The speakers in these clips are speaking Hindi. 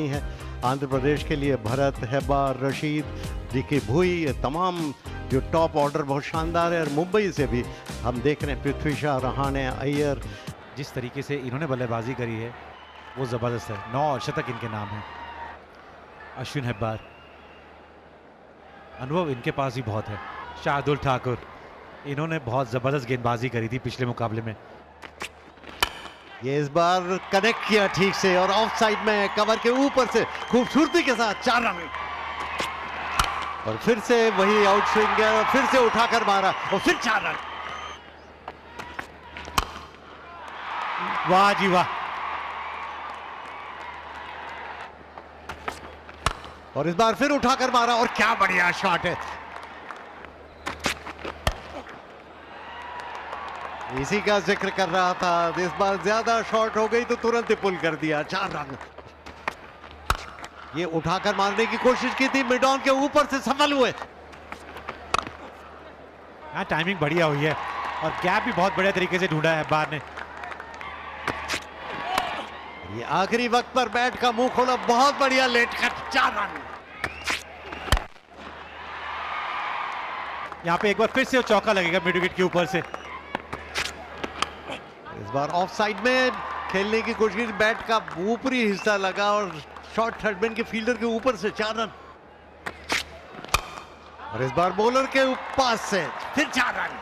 है आंध्र प्रदेश के लिए भरत, हेब्बार, रशीद, रिकी भुई, ये तमाम जो टॉप ऑर्डर बहुत शानदार है। और मुंबई से भी हम देख रहे हैं पृथ्वी शाह, रहाणे, अय्यर। जिस तरीके से इन्होंने बल्लेबाजी करी है वो ज़बरदस्त है। 9 शतक इनके नाम है। अश्विन हेब्बार, अनुभव इनके पास भी बहुत है। शार्दुल ठाकुर, इन्होंने बहुत ज़बरदस्त गेंदबाजी करी थी पिछले मुकाबले में। ये इस बार कनेक्ट किया ठीक से और ऑफ साइड में कवर के ऊपर से खूबसूरती के साथ 4 रन। और फिर से वही आउट स्विंग है, फिर से उठाकर मारा और फिर 4 रन। वाह जी वाह। और इस बार फिर उठाकर मारा और क्या बढ़िया शॉट है। इसी का जिक्र कर रहा था, इस बार ज्यादा शॉट हो गई तो तुरंत ही पुल कर दिया। 4 रन। ये उठाकर मारने की कोशिश की थी, मिड ऑन के ऊपर से सफल हुए। हाँ, टाइमिंग बढ़िया हुई है और गैप भी बहुत बढ़िया तरीके से ढूंढा है हेब्बार ने। ये आखिरी वक्त पर बैट का मुंह खोला, बहुत बढ़िया लेट कट। 4 रन। यहाँ पे एक बार फिर से चौका लगेगा मिड विकेट के ऊपर से। इस बार ऑफ साइड में खेलने की कोशिश, बैट का ऊपरी हिस्सा लगा और शॉट थर्डमैन के फील्डर के ऊपर से 4 रन। और इस बार बॉलर के पास से फिर 4 run.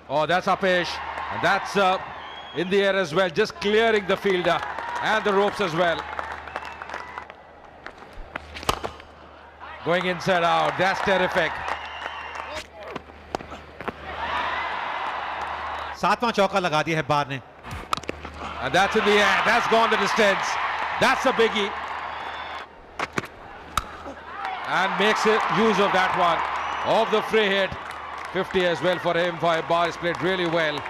Oh, that's Apesh, and that's in the air as well, just clearing the fielder and the ropes as well. Going inside out, that's terrific. 7वां चौका लगा दिया हेब्बार ने। And that's in the air, that's gone the distance. That's a biggie. And makes it use of that one, of the free hit. 50 as well for him. Hebbbar has played really well.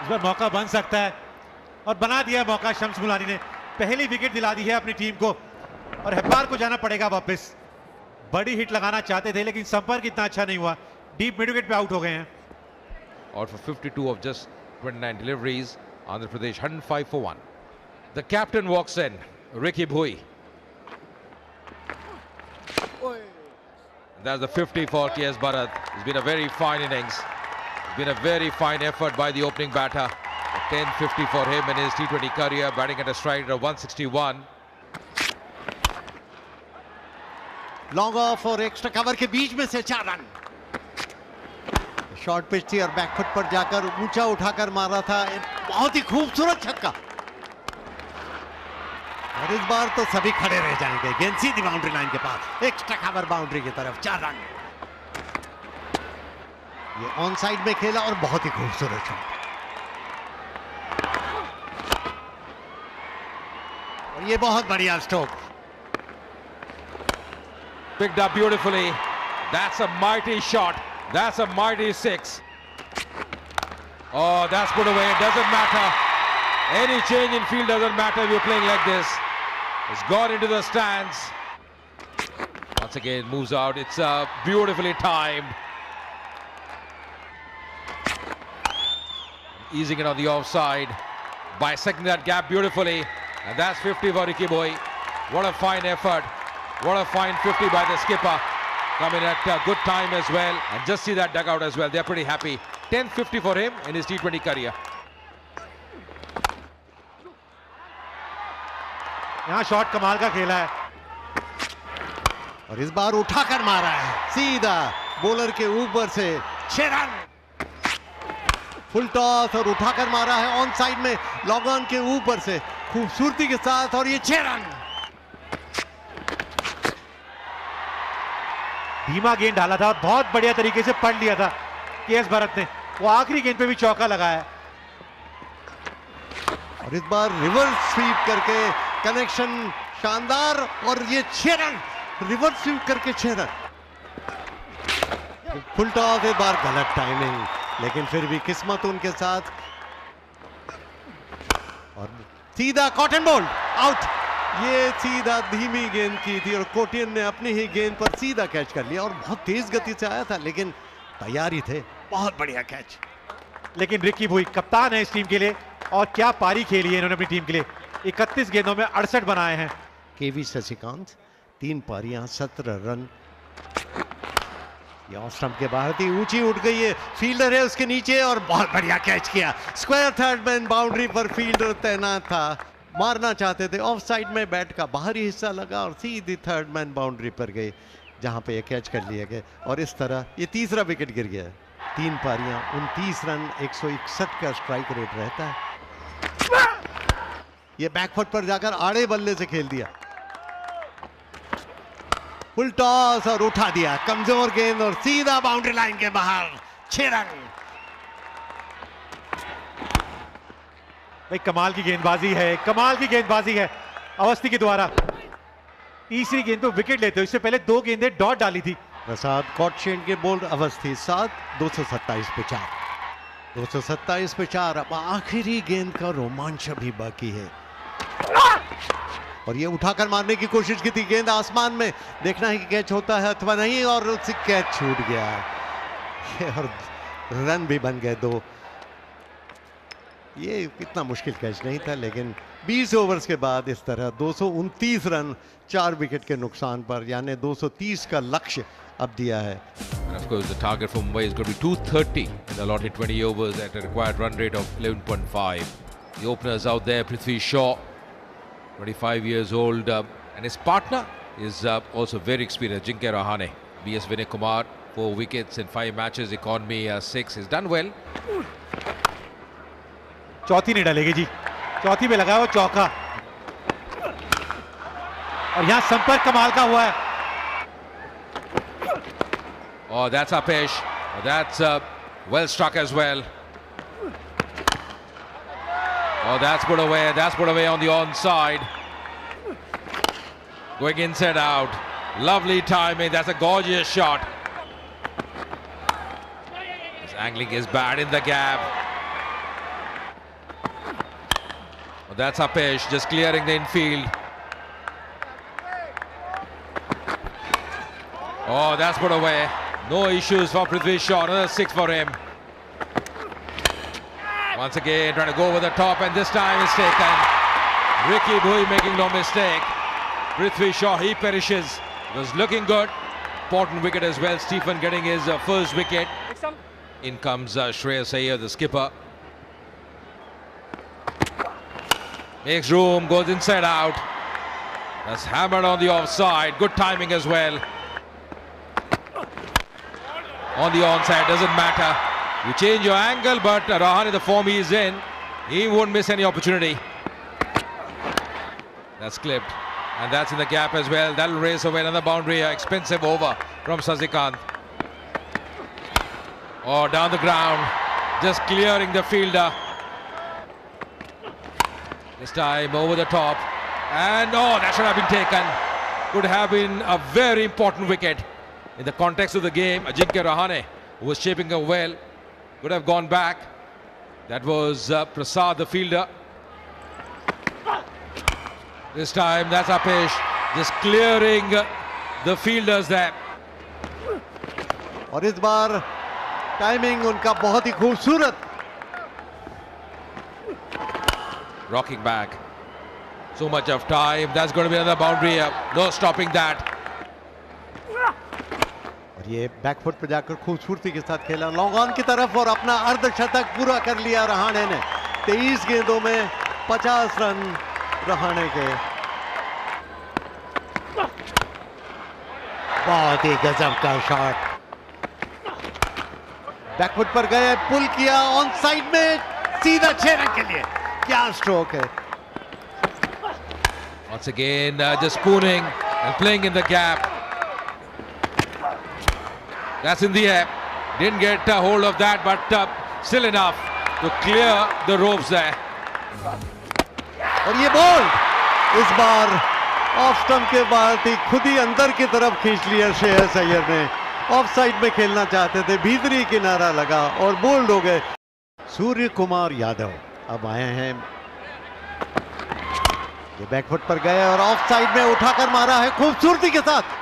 इस बार मौका बन सकता है और बना दिया मौका। शम्स मुलानी ने पहली विकेट दिला दी है अपनी टीम को और हेब्बार को जाना पड़ेगा वापस। बड़ी हिट लगाना चाहते थे लेकिन संपर्क इतना अच्छा नहीं हुआ। डीप मिड विकेट पे आउट हो गए हैं। Out for 52 of just 29 deliveries. Andhra Pradesh 105 for 1. The captain walks in, Ricky Bhui. That's the 50 for K.S. Bharat. It's been a very fine innings. It's been a very fine effort by the opening batter. 10-50 for him in his T20 career, batting at a strike rate of 161. Long off और एक्स्ट्रा कवर के बीच में से 4 रन। शॉर्ट पिच थी और बैकफुट पर जाकर ऊंचा उठाकर मारा था। बहुत ही खूबसूरत छक्का। और इस बार तो सभी खड़े रह जाएंगे। गेंद सीधी बाउंड्री लाइन के पास, एक्स्ट्रा कवर बाउंड्री की तरफ। 4 रन। ये ऑन साइड में खेला और बहुत ही खूबसूरत शॉट। और ये बहुत बढ़िया stroke. Picked up beautifully. That's a mighty shot. That's a mighty 6. Oh, that's put away. It doesn't matter. Any change in field doesn't matter if you're playing like this. It's gone into the stands. Once again, moves out. It's beautifully timed. Easing it on the offside. Bisecting that gap beautifully. And that's 50 for Ricky Bhui. What a fine effort. What a fine 50 by the skipper. Coming at a good time as well. And just see that dugout as well. They're pretty happy. 10-50 for him in his T20 career. यहाँ शॉट कमाल का खेला है और इस बार उठाकर मारा है सीधा बॉलर के ऊपर से। 6 रन। फुल टॉस और उठाकर मारा है ऑन साइड में लॉन्ग ऑन के ऊपर से खूबसूरती के साथ और ये 6 रन। धीमा गेंद डाला था और बहुत बढ़िया तरीके से पढ़ लिया था के.एस. भरत ने। वो आखिरी गेंद पे भी चौका लगाया। और इस बार रिवर्स स्वीप करके कनेक्शन शानदार और ये 6 रन। रिवर्स स्वीप करके 6 रन। फुल टॉस एक बार गलत टाइमिंग, लेकिन फिर भी किस्मत उनके साथ। और सीधा कॉटन बॉल आउट। ये सीधा धीमी गेंद की थी और कोटियन ने अपनी ही गेंद पर सीधा कैच कर लिया और बहुत तेज गति से आया था लेकिन तैयार ही थे। बहुत बढ़िया कैच। लेकिन रिकी भुई कप्तान है इस टीम के लिए और क्या पारी खेली है इन्होंने अपनी टीम के लिए। 31 गेंदों में 68 बनाए हैं। केवी शशिकांत 3 पारियां 17 रन। ये ऑफ स्टंप के बाहर थी, ऊंची उठ गई है, फील्डर है उसके नीचे और बहुत बढ़िया कैच किया। स्क्वायर थर्ड मैन बाउंड्री पर फील्डर तैनात था, मारना चाहते थे, ऑफ साइड में बैट का बाहरी हिस्सा लगा और सीधी थर्ड मैन बाउंड्री पर गए जहां पे ये कैच कर लिया गया और इस तरह ये तीसरा विकेट गिर गया। 3 पारियां 29 रन 161 का स्ट्राइक रेट रहता है। ये बैकफुट पर जाकर आड़े बल्ले से खेल दिया, फुल टॉस और उठा दिया, कमजोर गेंद और सीधा बाउंड्री लाइन के बाहर 6 रन। भाई कमाल की गेंदबाजी है, कमाल की गेंदबाजी है अवस्थी के द्वारा। तीसरी गेंद तो विकेट लेते हो, इससे पहले 2 गेंदें डॉट डाली थी। प्रसाद कॉटशेन के बोल्ड अवस्थी 7, 227 पे 4, 227 पे 4। अब आखिरी गेंद का रोमांच अभी बाकी है और ये उठाकर मारने की कोशिश की थी, गेंद आसमान में, देखना है कि कैच होता है अथवा नहीं और उससे कैच छूट गया और रन भी बन गए 2। ये इतना मुश्किल कैच नहीं था लेकिन 20 ओवर्स के बाद इस तरह 229 रन 4 विकेट के नुकसान पर, यानी 230 का लक्ष्य अब दिया है। And of course, the target for Mumbai is going to be 230 in the allotted 20 overs at a required run rate of 11.5. The openers out there, Prithvi Shaw, 25 years old, and his partner is also very experienced, Ajinkya Rahane. B.S. Vinay Kumar, 4 wickets in 5 matches, economy 6. He's done well. चौथी नहीं डालेगी जी, चौथी पे लगा वो चौका और यहां संपर्क कमाल का हुआ है। Oh, that's Apesh. Oh, that's well struck as well. Oh, that's put away. That's put away on the onside. Going inside out. Lovely timing. That's a gorgeous shot. His angling is bad in the gap. Oh, that's Apesh just clearing the infield. Oh, that's put away. No issues for Prithvi Shaw. Another 6 for him. Once again trying to go over the top and this time it's taken. Ricky Bhui making no mistake. Prithvi Shaw, he perishes. It was looking good. Important wicket as well. Stephen getting his first wicket. In comes Shreyas Iyer, the skipper. Makes room, goes inside out. That's hammered on the offside. Good timing as well. On the onside, doesn't matter. You change your angle, but Rahane, the form he is in, he won't miss any opportunity. That's clipped. And that's in the gap as well. That'll race away another boundary. Expensive over from Sasikant. Oh, down the ground. Just clearing the fielder. This time over the top. And oh, that should have been taken. Could have been a very important wicket. In the context of the game, Ajinkya Rahane, who was shaping up well, could have gone back. That was Prasad, the fielder. This time, that's Apesh, just clearing the fielders there. और इस बार टाइमिंग उनका बहुत ही खूबसूरत। Rocking back. So much of time. That's going to be another boundary. No stopping that. ये बैकफुट पे जाकर खूबसूरती के साथ खेला लॉन्ग ऑन की तरफ और अपना अर्धशतक पूरा कर लिया रहाणे ने। 23 गेंदों में 50 रन रहाणे के। बहुत ही गजब का शॉट, बैकफुट पर गए, पुल किया, ऑन साइड में सीधा 6 रन के लिए। क्या स्ट्रोक है। Once again just spooning and playing in the gap. That's in the air. Didn't get a hold of that, but still enough to clear the ropes there. और ये बॉल इस बार ऑफ स्टंप के बाहर थी, खुद ही अंदर की तरफ खींच लिया श्रेयस अय्यर ने। ऑफ साइड में खेलना चाहते थे, भीतरी किनारा लगा और बोल्ड हो गए। सूर्य कुमार यादव अब आए हैं, ये बैकफुट पर गए और ऑफ साइड में उठाकर मारा है खूबसूरती के साथ।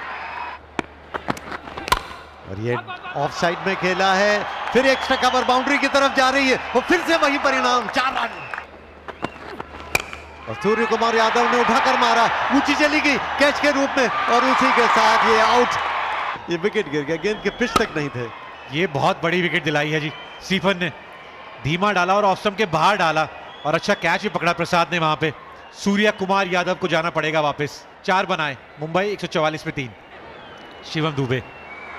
और ये ऑफ साइड में खेला है, फिर एक्स्ट्रा कवर बाउंड्री की तरफ जा रही है और फिर से वही परिणाम, 4 रन। और सूर्य कुमार यादव ने उठाकर मारा, ऊंची चली गई कैच के रूप में और उसी के साथ ये आउट। ये विकेट गिर गया, गेंद के पिच तक नहीं थे। ये बहुत बड़ी विकेट दिलाई है जी स्टीफन ने, धीमा डाला और ऑफ स्टंप के बाहर डाला और अच्छा कैच भी पकड़ा प्रसाद ने वहां पे। सूर्य कुमार यादव को जाना पड़ेगा वापस। 4 बनाए मुंबई, 144 पे 3। शिवम दुबे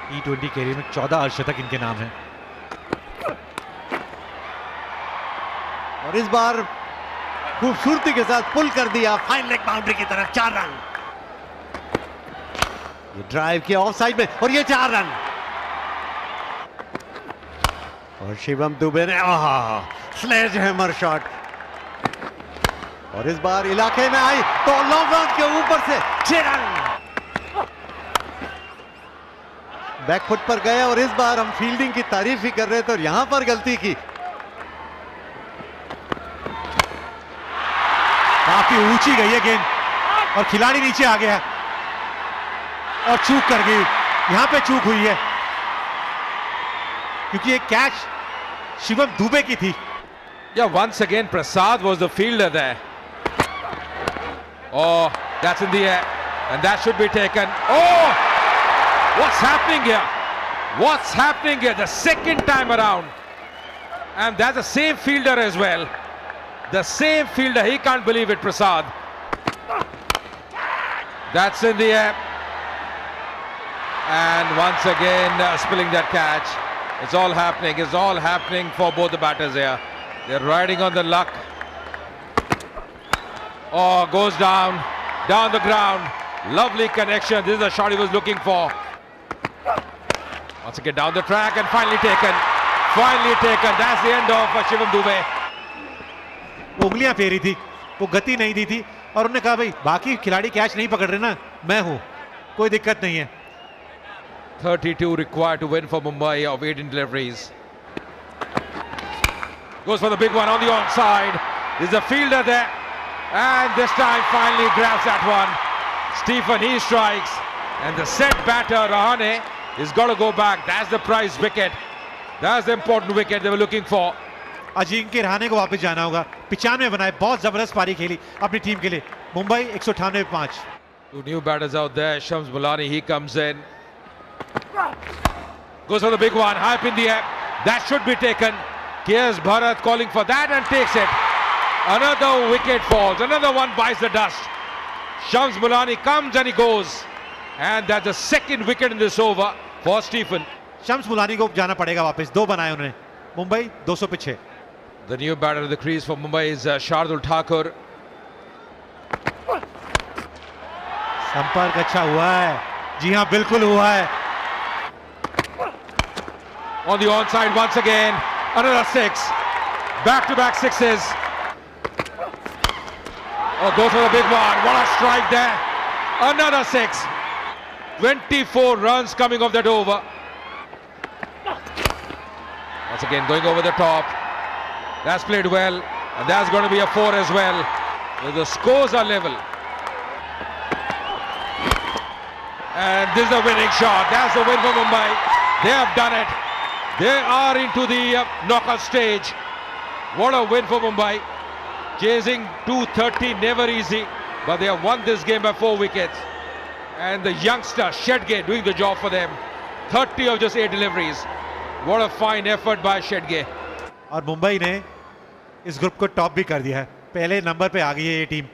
T20 कैरियर में 14 अर्धशतक इनके नाम है। और इस बार खूबसूरती के साथ पुल कर दिया फाइन लेग बाउंड्री की तरफ, 4 रन। ये ड्राइव किया ऑफ साइड में और ये 4 रन। और शिवम दुबे ने स्लेज हैमर शॉट, और इस बार इलाके में आई तो लॉन्ग ऑन के ऊपर से 6 रन। बैकफुट पर गए और इस बार हम फील्डिंग की तारीफ ही कर रहे थे और यहां पर गलती की। काफी ऊंची गई है गेंद और खिलाड़ी नीचे आ गया और चूक कर गई। यहां पे चूक हुई है क्योंकि ये कैच शिवम दुबे की थी। Yeah, once again Prasad was the fielder there. Oh, that's in the air and that should be taken. Oh, what's happening here? What's happening here? The second time around, and that's the same fielder as well. The same fielder, he can't believe it, Prasad. That's in the air. And once again spilling that catch. It's all happening. It's all happening for both the batters here. They're riding on the luck. Oh, goes down the ground. Lovely connection. This is the shot he was looking for. Once again down the track and finally taken. Finally taken. That's the end of Shivam Dube. उंगलियां फेरी थी, वो गति नहीं दी थी और उन्होंने कहा भाई बाकी खिलाड़ी कैच नहीं पकड़ रहे ना, मैं हूं, कोई दिक्कत नहीं है। 32 required to win for Mumbai of 18 deliveries. Goes for the big one on the onside. There's a fielder there and this time finally grabs that one. Stephen, he strikes and the set batter Rahane is got to go back. That's the prize wicket. That's the important wicket they were looking for. Ajinkya Rahane को वापस जाना होगा। 95 बनाए, बहुत जबरदस्त पारी खेली अपनी टीम के लिए। मुंबई 198 पे 5। Two new batters out there. Shams Mulani, he comes in. Goes for the big one, high up in the air. That should be taken. Here's Bharat calling for that and takes it. Another wicket falls. Another one bites the dust. Shams Mulani comes and he goes. And that's the second wicket in this over for Stephen. Shams Mulani को जाना पड़ेगा वापस। 2 बनाए उन्होंने। मुंबई 200 पे 6। The new batter in the crease for Mumbai is Shardul Thakur. संपर्क अच्छा हुआ है। जी हां, बिल्कुल हुआ है। On the onside once again. Another 6. Back-to-back 6s. Oh, goes for the big one. What a strike there. Another 6. 24 runs coming off that over. Once again going over the top. That's played well. And that's going to be a 4 as well. The scores are level. And this is the winning shot. That's the win for Mumbai. They have done it. They are into the knockout stage. What a win for Mumbai. Chasing 230, never easy. But they have won this game by 4 wickets. And the youngster, Shedge, doing the job for them. 30 of just 8 deliveries. What a fine effort by Shedge. और मुंबई ने इस ग्रुप को टॉप भी कर दिया है। पहले नंबर पे आ गई है ये टीम।